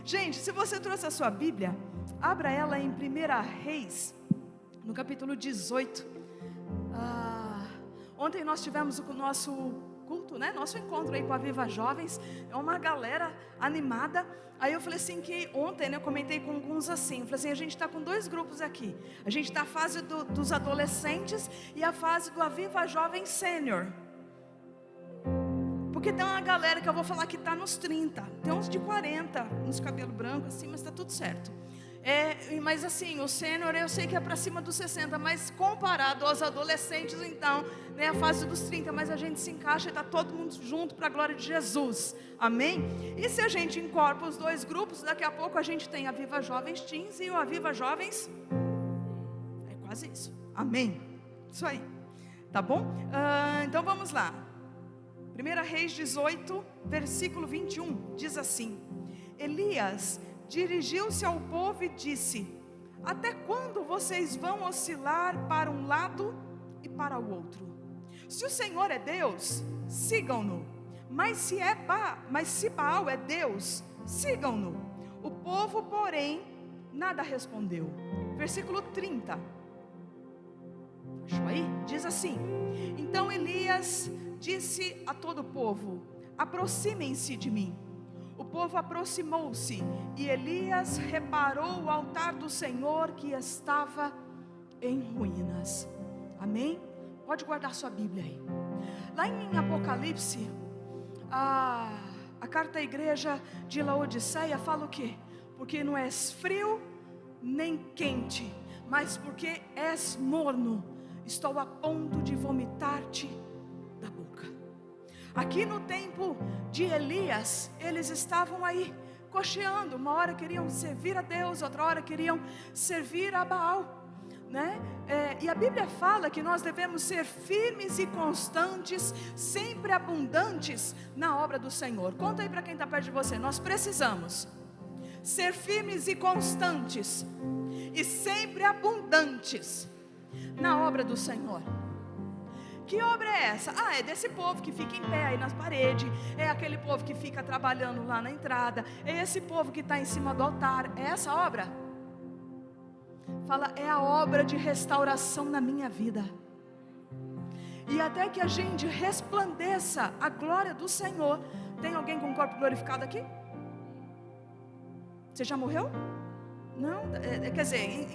Gente, se você trouxe a sua Bíblia, abra ela em 1 Reis, no capítulo 18. Ontem nós tivemos o nosso culto, né? Nosso encontro aí com a Viva Jovens. É uma galera animada. Aí eu falei assim que ontem, né, eu comentei com alguns assim. Eu falei assim, a gente está com dois grupos aqui. A gente está a fase dos adolescentes e a fase do Aviva Jovem Sênior. Porque tem uma galera que eu vou falar que está nos 30. Tem uns de 40, uns cabelo branco assim, mas está tudo certo. Mas assim, o sênior eu sei que é para cima dos 60, mas comparado aos adolescentes, então, né, a fase dos 30, mas a gente se encaixa e está todo mundo junto para a glória de Jesus, amém? E se a gente incorpora os dois grupos, daqui a pouco a gente tem a Viva Jovens Teens e o Aviva Jovens, é quase isso, amém? Isso aí, tá bom? Então vamos lá, 1 Reis 18, versículo 21, diz assim: Elias dirigiu-se ao povo e disse: até quando vocês vão oscilar para um lado e para o outro? Se o Senhor é Deus, sigam-no, mas se Baal é Deus, sigam-no. O povo, porém, nada respondeu. Versículo 30, achou aí? Diz assim: então Elias disse a todo o povo: aproximem-se de mim. O povo aproximou-se e Elias reparou o altar do Senhor que estava em ruínas. Amém? Pode guardar sua Bíblia aí. Lá em Apocalipse, a carta à igreja de Laodiceia fala o quê? Porque não és frio nem quente, mas porque és morno, estou a ponto de vomitar-te da boca. Aqui no tempo de Elias, eles estavam aí cocheando. Uma hora queriam servir a Deus, outra hora queriam servir a Baal, né? E a Bíblia fala que nós devemos ser firmes e constantes, sempre abundantes na obra do Senhor. Conta aí para quem está perto de você. Nós precisamos ser firmes e constantes e sempre abundantes na obra do Senhor. Que obra é essa? É desse povo que fica em pé aí nas paredes, é aquele povo que fica trabalhando lá na entrada, é esse povo que está em cima do altar. É essa obra? Fala, é a obra de restauração na minha vida. E até que a gente resplandeça a glória do Senhor. Tem alguém com o corpo glorificado aqui? Você já morreu? Não, quer dizer,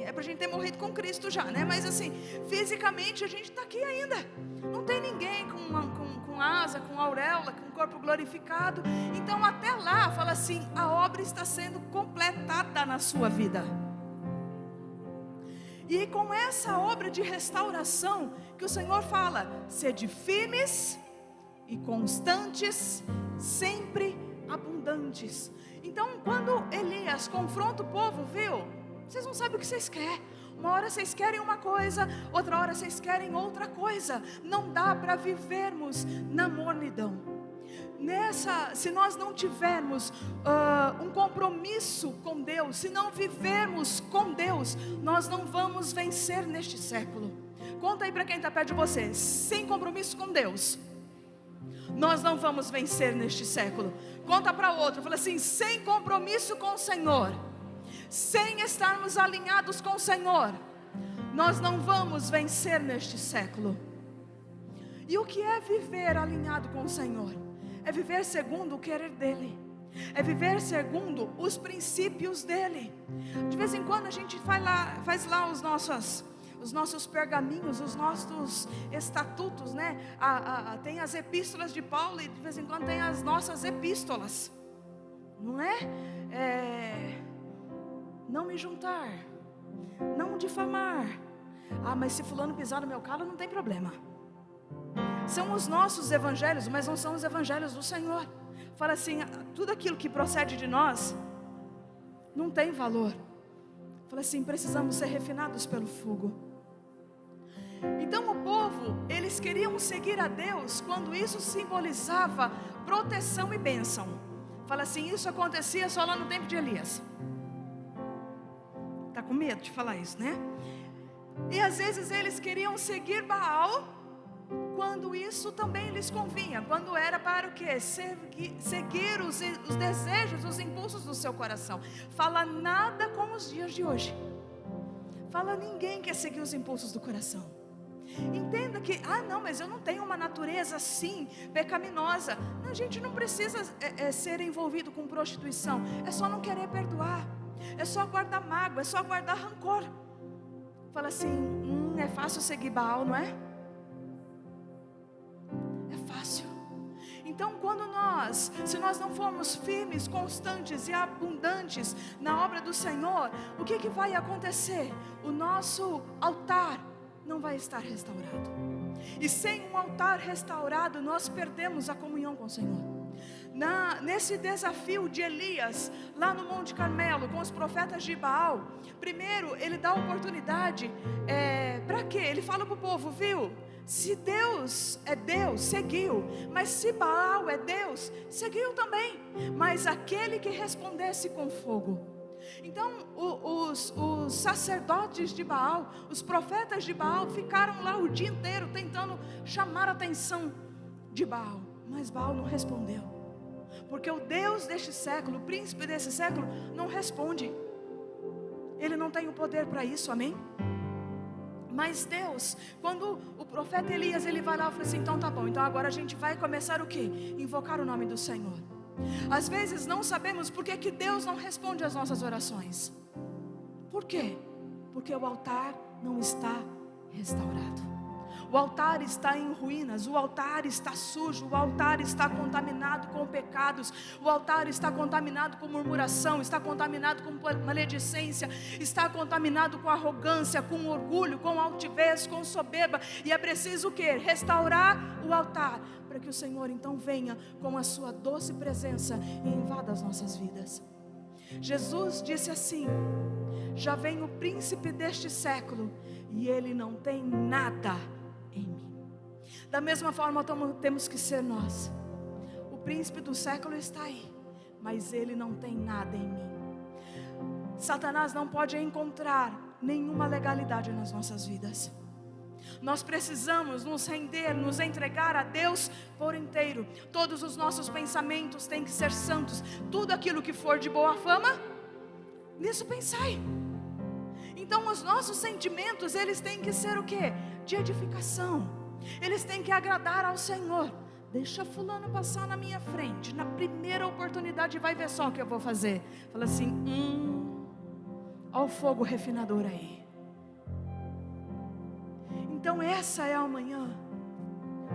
é para a gente ter morrido com Cristo já, né? Mas assim, fisicamente a gente está aqui ainda. Não tem ninguém com asa, com auréola, com corpo glorificado. Então até lá, fala assim, a obra está sendo completada na sua vida. E com essa obra de restauração que o Senhor fala: sede firmes e constantes, sempre abundantes. Então quando Elias confronta o povo, viu? Vocês não sabem o que vocês querem. Uma hora vocês querem uma coisa, outra hora vocês querem outra coisa. Não dá para vivermos na mornidão. Se nós não tivermos um compromisso com Deus, se não vivermos com Deus, nós não vamos vencer neste século. Conta aí para quem está perto de você. Sem compromisso com Deus, nós não vamos vencer neste século. Conta para o outro, fala assim: sem compromisso com o Senhor, sem estarmos alinhados com o Senhor, nós não vamos vencer neste século. E o que é viver alinhado com o Senhor? É viver segundo o querer dEle, é viver segundo os princípios dEle. De vez em quando a gente faz lá os nossos pergaminhos, os nossos estatutos, né? Tem as epístolas de Paulo e de vez em quando tem as nossas epístolas, não é? Não me juntar, não difamar. Mas se fulano pisar no meu calo, não tem problema. São os nossos evangelhos, mas não são os evangelhos do Senhor. Fala assim: tudo aquilo que procede de nós não tem valor. Fala assim: precisamos ser refinados pelo fogo. Então o povo, eles queriam seguir a Deus quando isso simbolizava proteção e bênção. Fala assim: isso acontecia só lá no tempo de Elias. Está com medo de falar isso, né? E às vezes eles queriam seguir Baal quando isso também lhes convinha, quando era para o quê? Seguir os desejos, os impulsos do seu coração. Fala nada como os dias de hoje. Fala, ninguém quer seguir os impulsos do coração. Entenda que, não, mas eu não tenho uma natureza assim, pecaminosa. Não, a gente não precisa ser envolvido com prostituição. É só não querer perdoar. É só guardar mágoa, é só guardar rancor. Fala assim, é fácil seguir Baal, não é? É fácil. Então se nós não formos firmes, constantes e abundantes na obra do Senhor, o que vai acontecer? O nosso altar não vai estar restaurado. E sem um altar restaurado, nós perdemos a comunhão com o Senhor. Nesse desafio de Elias, lá no Monte Carmelo, com os profetas de Baal, primeiro ele dá oportunidade, para quê? Ele fala para o povo, viu? Se Deus é Deus, seguiu. Mas se Baal é Deus, seguiu também. Mas aquele que respondesse com fogo. Então os sacerdotes de Baal, os profetas de Baal, ficaram lá o dia inteiro tentando chamar a atenção de Baal. Mas Baal não respondeu. Porque o Deus deste século, o príncipe desse século, não responde. Ele não tem o poder para isso, amém? Mas Deus, quando o profeta Elias, ele vai lá e fala assim, então tá bom, então agora a gente vai começar o quê? Invocar o nome do Senhor. Às vezes não sabemos por que Deus não responde às nossas orações. Por quê? Porque o altar não está restaurado. O altar está em ruínas, o altar está sujo, o altar está contaminado com pecados, o altar está contaminado com murmuração, está contaminado com maledicência, está contaminado com arrogância, com orgulho, com altivez, com soberba. E é preciso o quê? Restaurar o altar, para que o Senhor então venha com a sua doce presença e invada as nossas vidas. Jesus disse assim, já vem o príncipe deste século e ele não tem nada em mim. Da mesma forma temos que ser nós. O príncipe do século está aí, mas ele não tem nada em mim. Satanás não pode encontrar nenhuma legalidade nas nossas vidas. Nós precisamos nos render, nos entregar a Deus por inteiro. Todos os nossos pensamentos têm que ser santos. Tudo aquilo que for de boa fama, nisso pensai. Então os nossos sentimentos, eles têm que ser o quê? De edificação. Eles têm que agradar ao Senhor. Deixa fulano passar na minha frente, na primeira oportunidade vai ver só o que eu vou fazer. Fala assim, olha o fogo refinador aí. Então essa é a manhã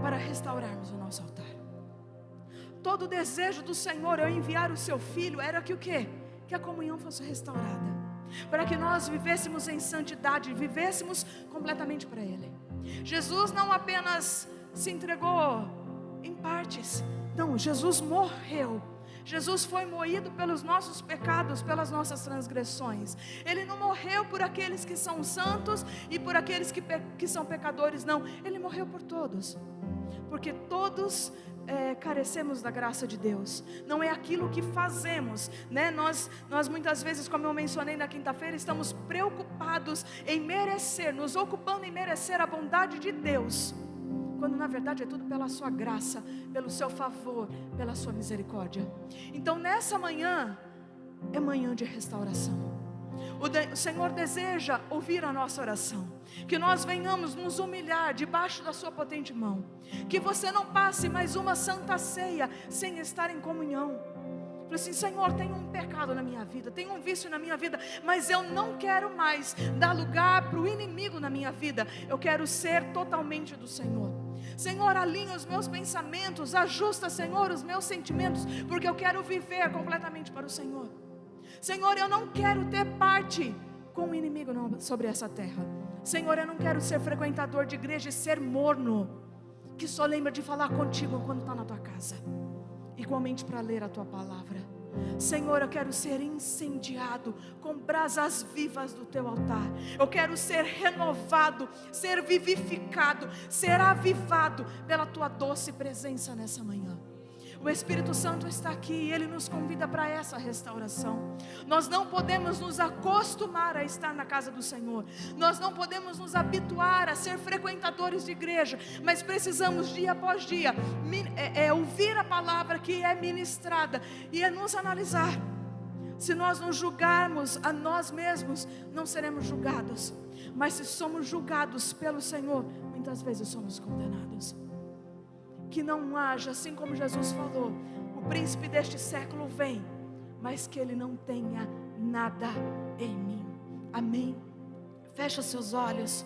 para restaurarmos o nosso altar. Todo o desejo do Senhor ao enviar o seu Filho era que o quê? Que a comunhão fosse restaurada, para que nós vivêssemos em santidade, vivêssemos completamente para Ele. Jesus não apenas se entregou em partes, não, Jesus morreu. Jesus foi moído pelos nossos pecados, pelas nossas transgressões. Ele não morreu por aqueles que são santos e por aqueles que são pecadores, não. Ele morreu por todos, porque todos carecemos da graça de Deus. Não é aquilo que fazemos, né? Nós muitas vezes, como eu mencionei na quinta-feira, estamos preocupados em merecer, nos ocupando em merecer a bondade de Deus, quando na verdade é tudo pela sua graça, pelo seu favor, pela sua misericórdia. Então nessa manhã, é manhã de restauração. O Senhor deseja ouvir a nossa oração, que nós venhamos nos humilhar debaixo da sua potente mão, que você não passe mais uma santa ceia sem estar em comunhão. Fala assim, Senhor, tem um pecado na minha vida, tem um vício na minha vida, mas eu não quero mais dar lugar para o inimigo na minha vida. Eu quero ser totalmente do Senhor. Senhor, alinha os meus pensamentos, ajusta, Senhor, os meus sentimentos, porque eu quero viver completamente para o Senhor. Senhor, eu não quero ter parte com o inimigo sobre essa terra. Senhor, eu não quero ser frequentador de igreja e ser morno, que só lembra de falar contigo quando está na tua casa, igualmente para ler a tua palavra. Senhor, eu quero ser incendiado com brasas vivas do teu altar. Eu quero ser renovado, ser vivificado, ser avivado pela tua doce presença nessa manhã. O Espírito Santo está aqui e Ele nos convida para essa restauração. Nós não podemos nos acostumar a estar na casa do Senhor. Nós não podemos nos habituar a ser frequentadores de igreja, mas precisamos dia após dia ouvir a palavra que é ministrada e nos analisar. Se nós não julgarmos a nós mesmos, não seremos julgados. Mas se somos julgados pelo Senhor, muitas vezes somos condenados. Que não haja, assim como Jesus falou, o príncipe deste século vem, mas que ele não tenha nada em mim. Amém? Fecha seus olhos,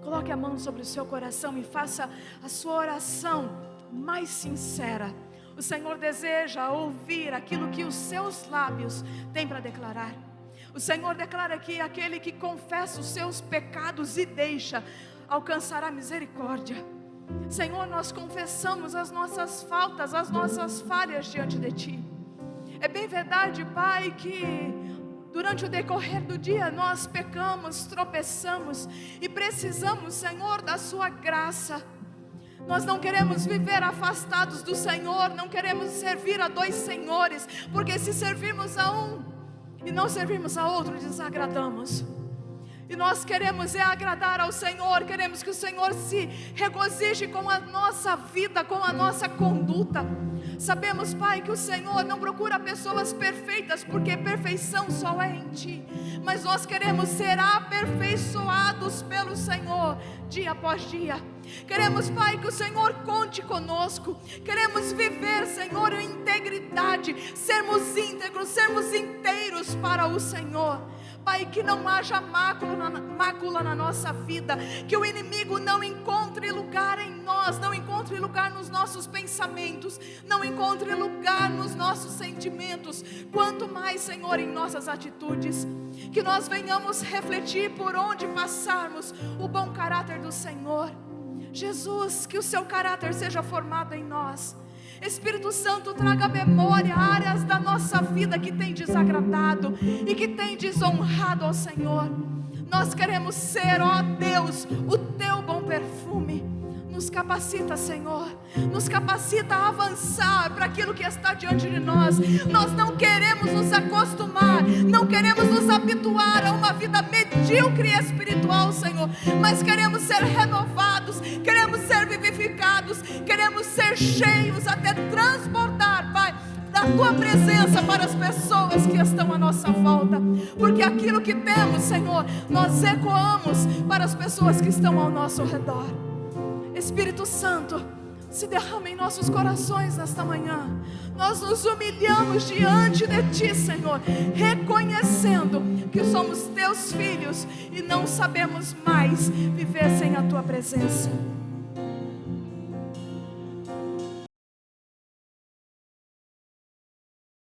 coloque a mão sobre o seu coração e faça a sua oração mais sincera. O Senhor deseja ouvir aquilo que os seus lábios têm para declarar. O Senhor declara que aquele que confessa os seus pecados e deixa, alcançará misericórdia. Senhor, nós confessamos as nossas faltas, as nossas falhas diante de Ti. É bem verdade, Pai, que durante o decorrer do dia nós pecamos, tropeçamos e precisamos, Senhor, da Sua graça. Nós não queremos viver afastados do Senhor, não queremos servir a dois senhores, porque se servirmos a um e não servirmos a outro, desagradamos. E nós queremos agradar ao Senhor, queremos que o Senhor se regozije com a nossa vida, com a nossa conduta. Sabemos, Pai, que o Senhor não procura pessoas perfeitas, porque perfeição só é em Ti. Mas nós queremos ser aperfeiçoados pelo Senhor, dia após dia. Queremos, Pai, que o Senhor conte conosco. Queremos viver, Senhor, em integridade, sermos íntegros, sermos inteiros para o Senhor. Pai, que não haja mácula na nossa vida, que o inimigo não encontre lugar em nós, não encontre lugar nos nossos pensamentos, não encontre lugar nos nossos sentimentos, quanto mais, Senhor, em nossas atitudes. Que nós venhamos refletir por onde passarmos o bom caráter do Senhor. Jesus, que o seu caráter seja formado em nós. Espírito Santo, traga à memória áreas da nossa vida que tem desagradado e que tem desonrado ao Senhor. Nós queremos ser, ó Deus, o teu bom perfume. Nos capacita, Senhor, nos capacita a avançar para aquilo que está diante de nós. Nós não queremos nos acostumar, não queremos nos habituar a uma vida medíocre e espiritual, Senhor, mas queremos ser renovados, queremos ser vivificados, queremos ser cheios até transbordar, Pai, da Tua presença para as pessoas que estão à nossa volta, porque aquilo que temos, Senhor, nós ecoamos para as pessoas que estão ao nosso redor. Espírito Santo, se derrama em nossos corações nesta manhã. Nós nos humilhamos diante de Ti, Senhor, reconhecendo que somos Teus filhos e não sabemos mais viver sem a Tua presença.